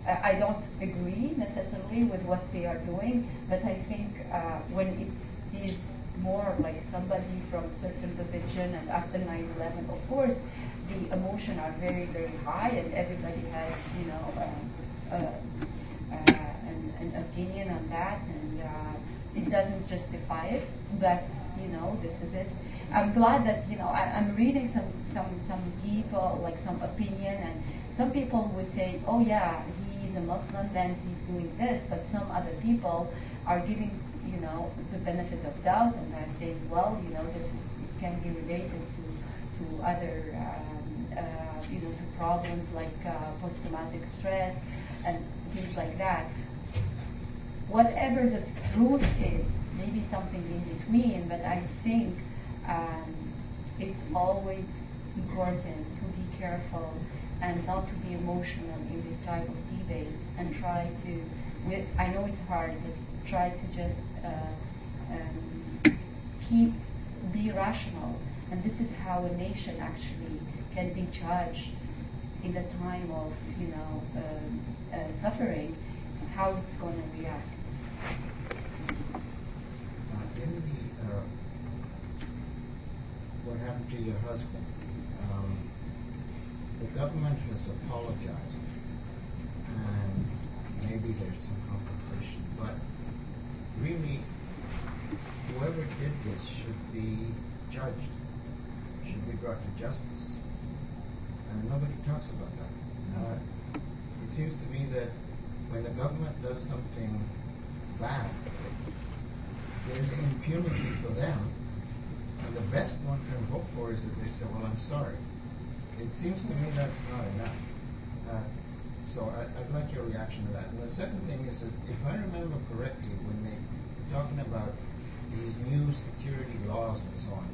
I don't agree necessarily with what they are doing, but I think when it is more like somebody from a certain religion, and after 9/11, of course, the emotion are very, very high, and everybody has, you know, an opinion on that, and it doesn't justify it, but, you know, this is it. I'm glad that, you know, I'm reading some people, like some opinion, and some people would say, oh yeah, he's a Muslim, then he's doing this, but some other people are giving, you know, the benefit of doubt, and they're saying, well, you know, this is, it can be related to other, you know, to problems like post-traumatic stress and things like that. Whatever the truth is, maybe something in between, but I think it's always important to be careful and not to be emotional in this type of debates, and try to, I know it's hard, but try to just be rational. And this is how a nation actually can be judged in the time of, you know, suffering, how it's going to react. What happened to your husband? The government has apologized, and maybe there's some compensation, but really, whoever did this should be judged, should be brought to justice, and nobody talks about that. It seems to me that when the government does something bad, there's impunity for them, and the best one can hope for is that they say, well, I'm sorry. It seems to me that's not enough. So I'd like your reaction to that. And the second thing is that if I remember correctly, when they were talking about these new security laws and so on,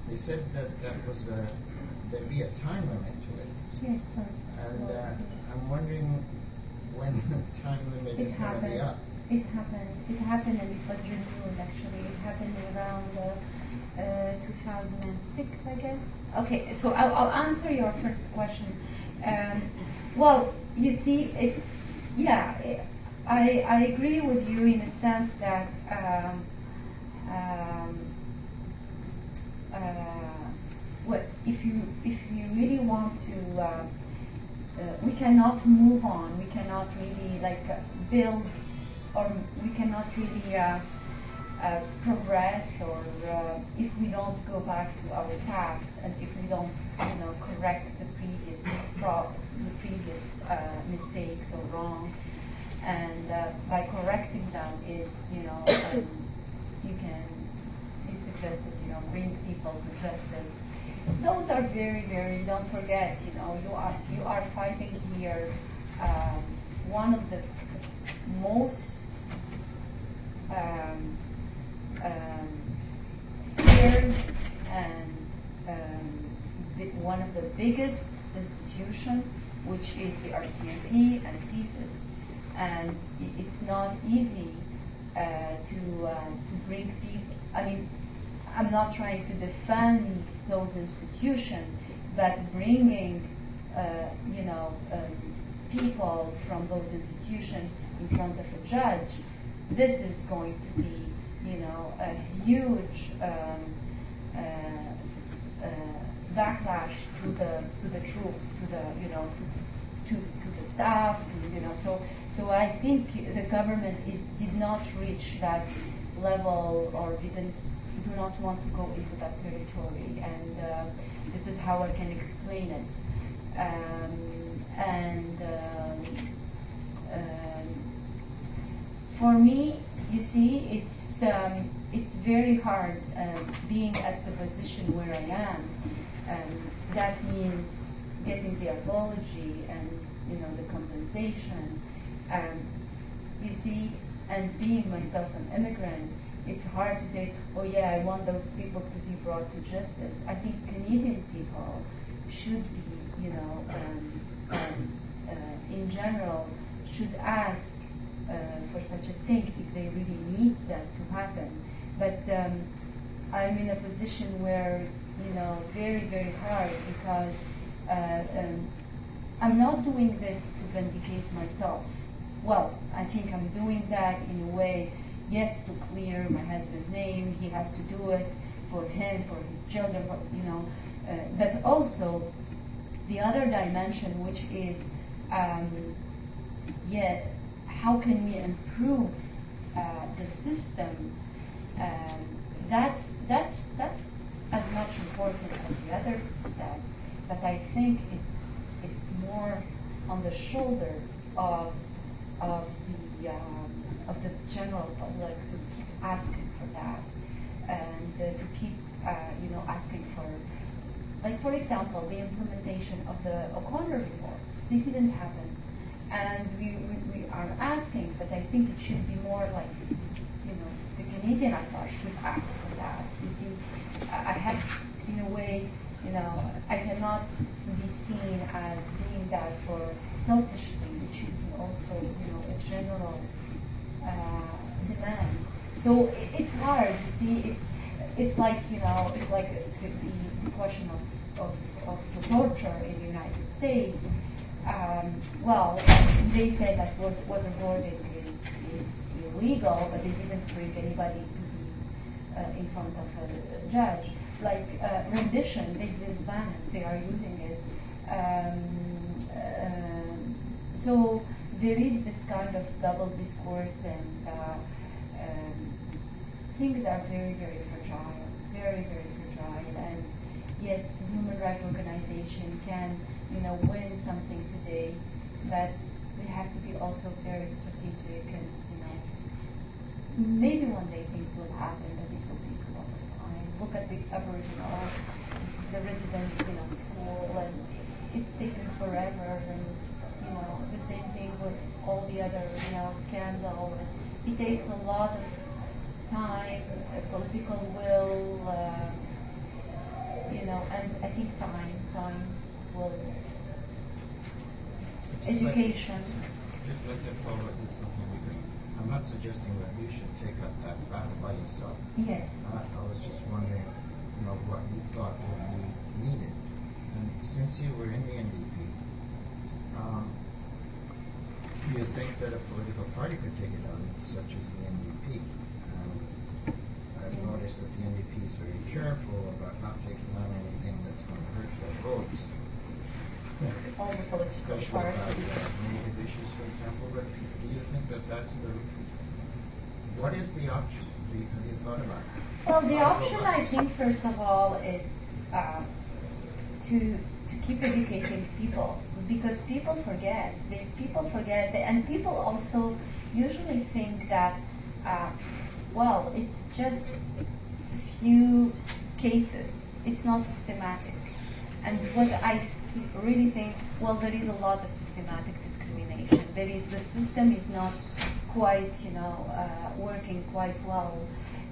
they said that there'd be a time limit to it. Yes. And I'm wondering when the time limit is going to be up. It happened, and it was renewed actually. It happened around 2006, I guess. Okay, so I'll answer your first question. Well, you see, it's, yeah, I agree with you in a sense that if you really want to, we cannot move on. We cannot really build, or we cannot really progress, or if we don't go back to our past, and if we don't, you know, correct the previous mistakes or wrong, and by correcting them is, you know, you suggested, you know, bring people to justice. Those are very, very, don't forget, you know, you are fighting here one of the most feared and one of the biggest institutions, which is the RCMP and CSIS. And it's not easy to bring people. I mean, I'm not trying to defend those institutions, but bringing, you know, people from those institutions in front of a judge, this is going to be, you know, a huge backlash to the troops, to the, you know, to the staff, to, you know. So I think the government did not reach that level, or do not want to go into that territory, and this is how I can explain it. For me, you see, it's very hard being at the position where I am. That means getting the apology and, you know, the compensation. You see, and being myself an immigrant, it's hard to say, oh yeah, I want those people to be brought to justice. I think Canadian people should be, you know, in general, should ask for such a thing if they really need that to happen. But I'm in a position where, you know, very, very hard, because I'm not doing this to vindicate myself. Well, I think I'm doing that in a way, yes, to clear my husband's name. He has to do it for him, for his children, for, but also the other dimension, which is, how can we improve the system? That's as much important as the other step, but I think it's more on the shoulders of the general public to keep asking for that, and to keep asking for, like, for example, the implementation of the O'Connor report. It didn't happen, and we are asking, but I think it should be more like, the Canadian authorities should ask for that. You see, I have, in a way, I cannot be seen as doing that for selfishly. It should be also, a general demand. So it's hard. You see, it's like it's like the question of torture in the United States. Well, they say that waterboarding is illegal, but they didn't bring anybody to be in front of a judge. Like rendition, they didn't ban it; they are using it. So there is this kind of double discourse, and things are very, very fragile, very, very fragile. And yes, human rights organization can, win something today, but they have to be also very strategic, and maybe one day things will happen, but it will take a lot of time. Look at the Aboriginal, the resident, school, and it's taken forever, and the same thing with all the other, scandal. It takes a lot of time, political will, and I think time will. Education. Just let me follow up with something, because I'm not suggesting that you should take up that battle by yourself. Yes. I was just wondering, what you thought would be needed. And since you were in the NDP, do you think that a political party could take it on, such as the NDP? I've noticed that the NDP is very careful about not taking on anything that's going to hurt their votes. All the political Especially parties. about native issues, for example. But do you think that that's what is the option? Have you thought about it? Well, the option, I think, first of all, is to keep educating people, because people forget. And people also usually think that, it's just a few cases. It's not systematic. And what I really think, there is a lot of systematic discrimination. The system is not quite, working quite well,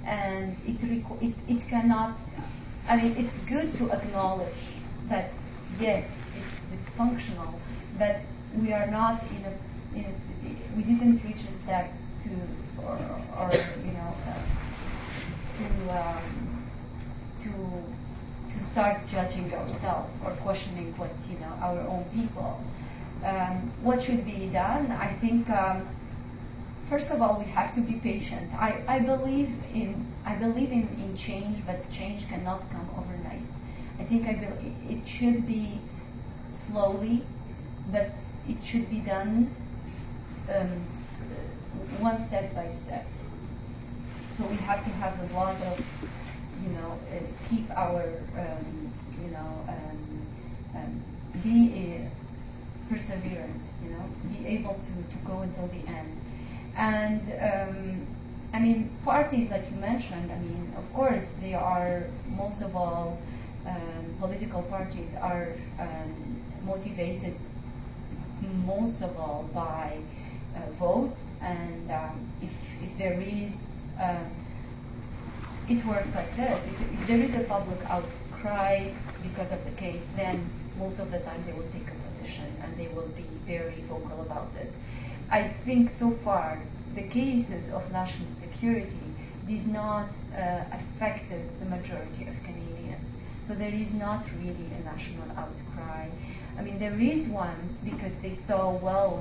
and it cannot. I mean, it's good to acknowledge that yes, it's dysfunctional, but we are not we didn't reach a step to start judging ourselves or questioning what our own people. What should be done? I think first of all we have to be patient. I believe in change, but change cannot come overnight. I think it should be slowly, but it should be done one step by step. So we have to have a lot of keep our, be perseverant, be able to go until the end. And, parties, like you mentioned, of course, they are, most of all, political parties are motivated, most of all, by votes, and if there is it works like this. If there is a public outcry because of the case, then most of the time they will take a position and they will be very vocal about it. I think so far the cases of national security did not affect the majority of Canadians. So there is not really a national outcry. I mean, there is one because they saw, well,